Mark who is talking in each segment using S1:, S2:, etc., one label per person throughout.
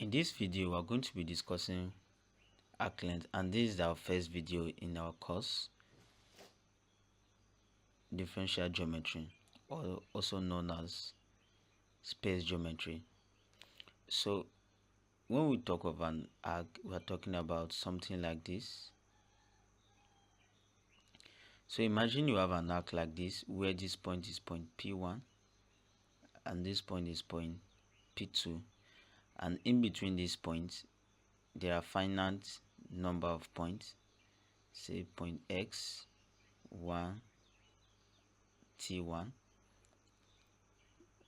S1: In this video, we are going to be discussing arc length, and this is our first video in our course, differential geometry, or also known as space geometry. So when we talk of an arc, we are talking about something like this. So imagine you have an arc like this, where this point is point P1 and this point is point P2, and in between these points there are finite number of points, say point x1 t1,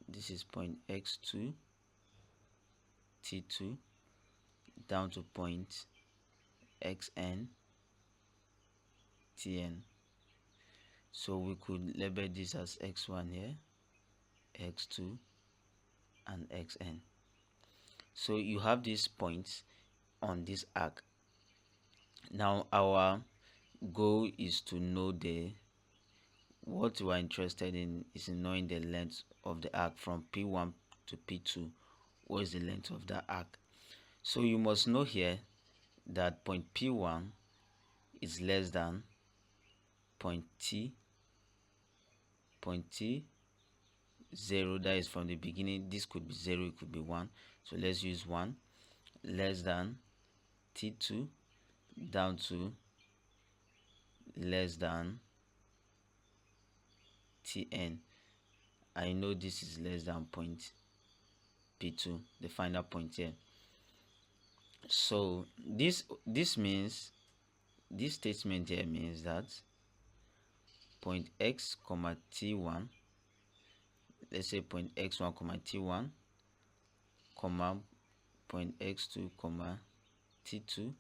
S1: this is point x2 t2, down to point xn tn. So we could label this as x1 here, x2 and xn. So you have these points on this arc. Now our goal is to know what we are interested in is in knowing the length of the arc from P1 to P2. What is the length of the arc? So you must know here that point P1 is less than point T0, that is from the beginning. This could be 0, it could be 1, so let's use 1, less than T2 down to less than Tn. I know this is less than point P2, the final point here. So this means, this statement here means that point x comma t1, let's say point x1 comma t1 comma point x2 comma t2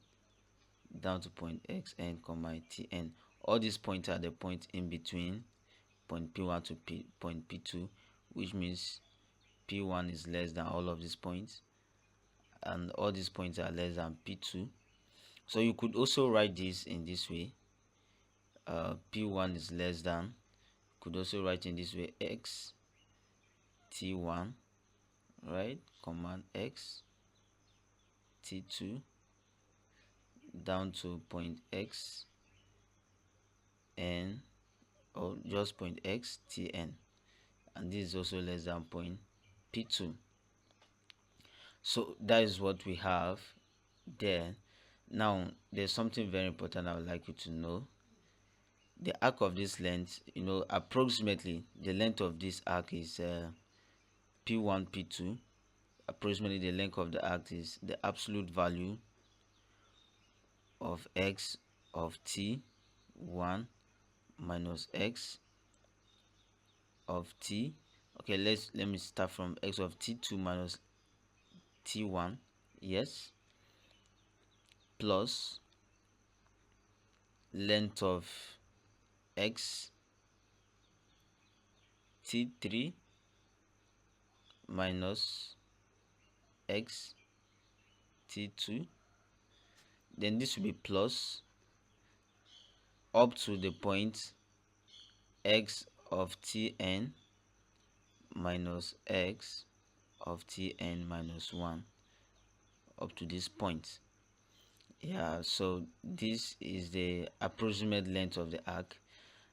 S1: down to point xn comma tn, all these points are the points in between point P1 to point P2, which means P1 is less than all of these points and all these points are less than P2. So you could also write this in this way, P1 is less than, could also write in this way, x t1, right, command x t2 down to point x n, or just point x tn, and this is also less than point P2. So that is what we have there. Now there's something very important I would like you to know. The arc of this length, approximately the length of this arc is P1 P2. Approximately the length of the arc is the absolute value of x of t1 minus x of t. Okay, let me start from x of t2 minus t1, yes, plus length of x t3 minus x t2, then this will be plus up to the point x of tn minus x of tn minus 1 up to this point. Yeah, so this is the approximate length of the arc.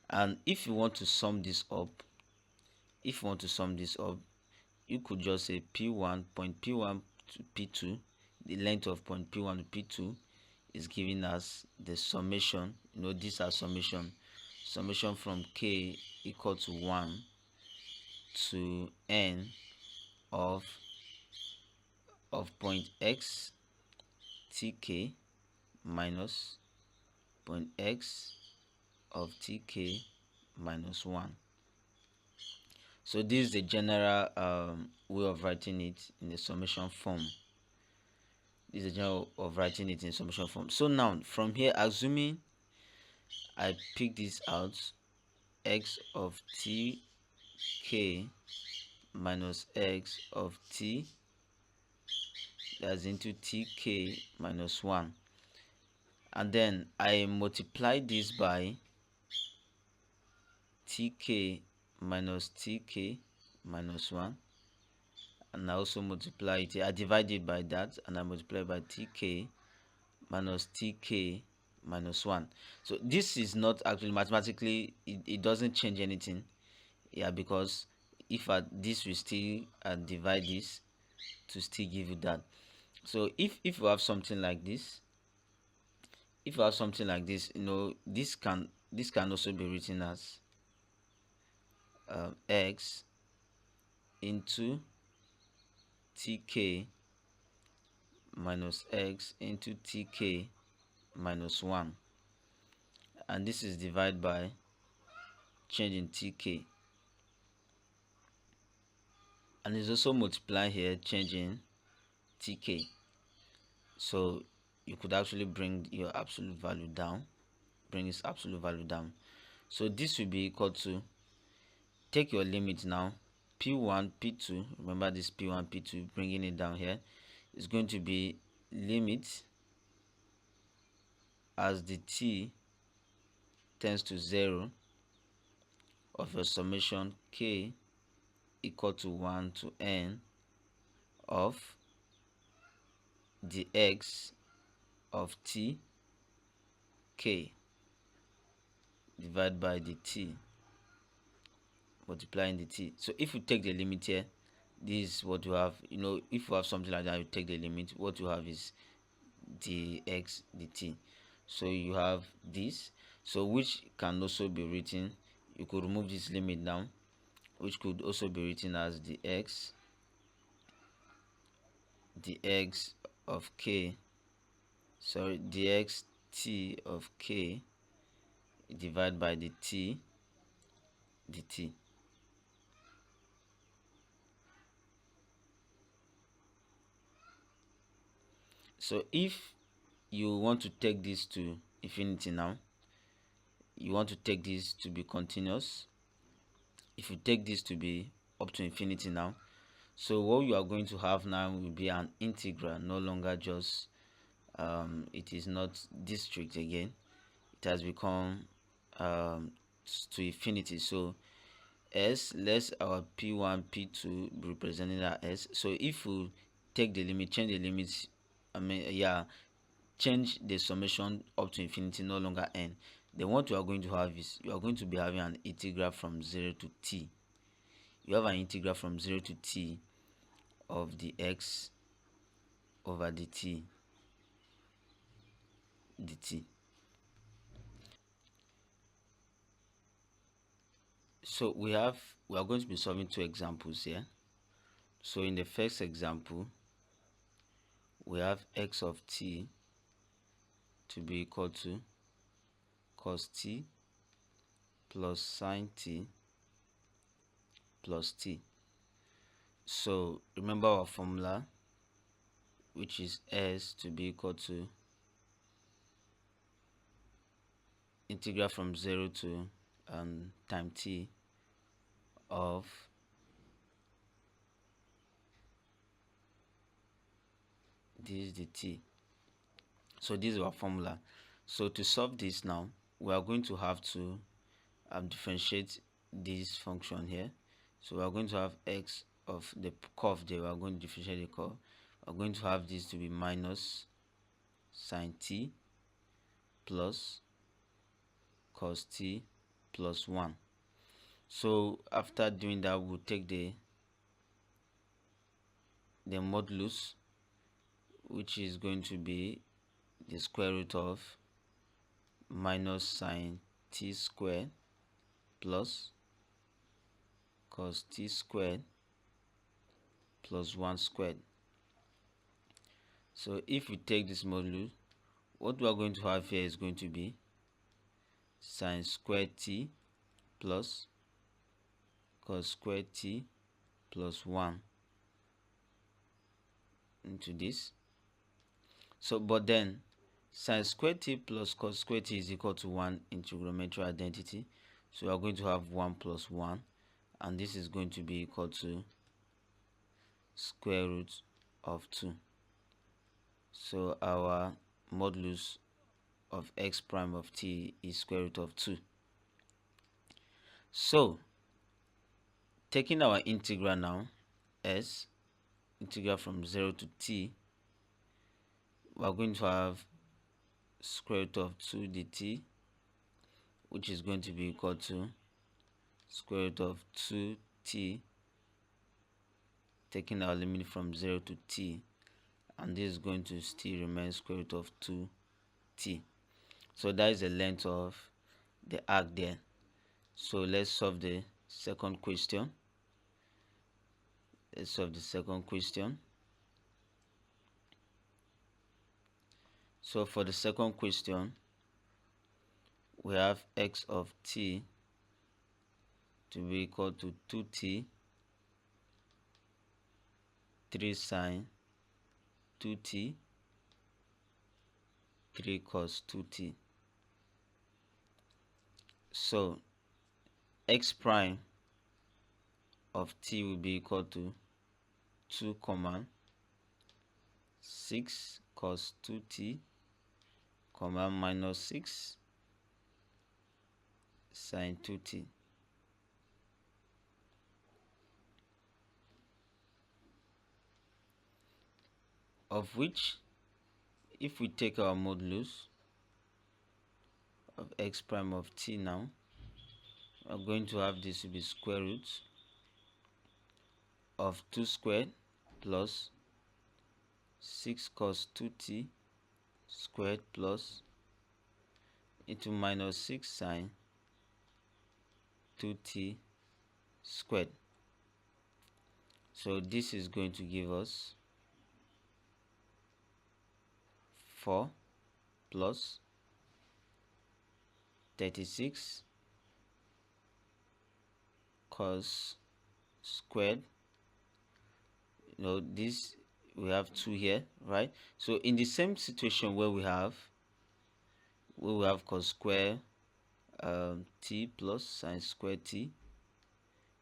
S1: And if you want to sum this up, you could just say P1, point P1 to P2, the length of point P1 to P2 is giving us the summation. These are summation from k equal to 1 to n of point x tk minus point x of tk minus 1. So this is the general way of writing it in the summation form. So now from here, assuming I pick this out, x of tk minus x of t, that's into tk minus 1, and then I multiply this by tk minus 1, and I also multiply it. I divide it by that, and I multiply by tk minus tk minus 1. So this is not actually mathematically, it doesn't change anything. Yeah, because if this will still divide this to still give you that. So if you have something like this, this can also be written as x into tk minus x into tk minus 1, and this is divided by changing tk, and it's also multiply here changing tk. So you could actually bring your absolute value down, bring its absolute value down. So this will be equal to, take your limit now, p1 p2, remember this p1 p2, bringing it down here is going to be limit as the t tends to 0 of your summation k equal to 1 to n of the x of t k divided by the t multiplying the t. So if you take the limit here, this is what you have. If you have something like that, you take the limit, what you have is the x dt. So you have this, so which can also be written, you could remove this limit now, which could also be written as the x of k, sorry, dx t of k divided by the t dt. So if you want to take this to infinity now, you want to take this to be continuous, if you take this to be up to infinity now, so what you are going to have now will be an integral, no longer just it is not district again, it has become to infinity. So s, less our p1 p2 representing our s. So if we take the limit, change the limits, change the summation up to infinity, no longer n, then what you are going to have is, you are going to be having an integral from 0 to t. You have an integral from 0 to t of the x over the t dt. So we are going to be solving two examples here. So in the first example, we have x of t to be equal to cos t plus sin t plus t. So remember our formula, which is s to be equal to integral from 0 to time t of this dt. So this is our formula. So to solve this now, we are going to have to differentiate this function here. So we are going to have x of the curve there, we are going to differentiate the curve. We are going to have this to be minus sin t plus cos t plus 1. So after doing that, we'll take the modulus, which is going to be the square root of minus sin t squared plus cos t squared plus 1 squared. So if we take this modulus, what we are going to have here is going to be sin squared t plus cos squared t plus 1 into this. So but then sin squared t plus cos squared t is equal to 1 in trigonometric identity. So we are going to have 1 plus 1, and this is going to be equal to square root of 2. So our modulus of x prime of t is square root of 2. So taking our integral now, s, integral from 0 to t, we are going to have square root of 2 dt, which is going to be equal to square root of 2t, taking our limit from 0 to t, and this is going to still remain square root of 2t. So that is the length of the arc there. So let's solve the second question. Let's solve the second question. So for the second question, we have x of t to be equal to 2t 3 sine 2t 3 cos 2t. So x prime of t will be equal to 2 comma 6 cos 2t comma minus 6 sine 2t. Of which, if we take our modulus of x prime of t now, we are going to have this to be square root of 2 squared plus 6 cos 2t squared plus into minus 6 sine 2t squared. So this is going to give us 4 plus 36 cos squared. This we have 2 here, right? So in the same situation where we have cos square t plus sine square t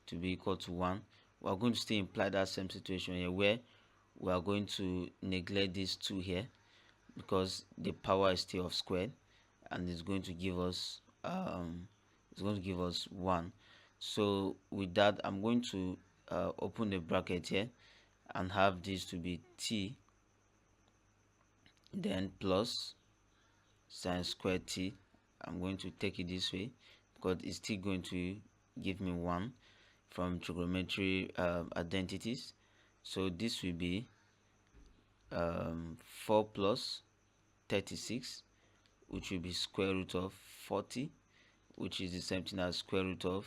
S1: to be equal to 1, we are going to still imply that same situation here where we are going to neglect these 2 here because the power is still of squared, and it's going to give us 1. So with that, I'm going to open the bracket here and have this to be t then plus sine square t. I'm going to take it this way because it's still going to give me 1 from trigonometry identities. So this will be 4 plus 36, which will be square root of 40, which is the same thing as square root of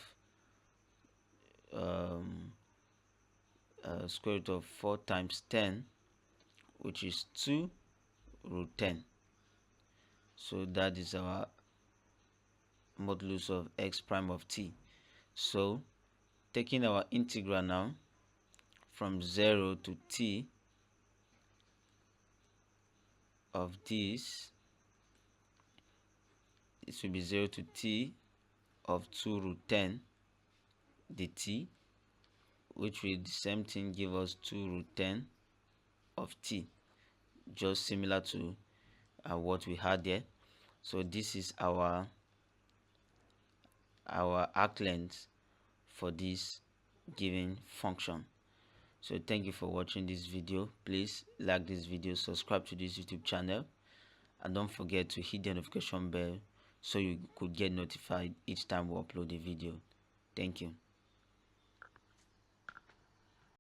S1: 4 times 10, which is 2 root 10. So that is our modulus of x prime of t. So taking our integral now from 0 to t of this, it will be 0 to t of 2 root 10 dt, which will the same thing give us 2 root 10 of t, just similar to what we had there. So this is our arc length for this given function. So thank you for watching this video. Please like this video, subscribe to this YouTube channel, and don't forget to hit the notification bell so you could get notified each time we upload a video. Thank you.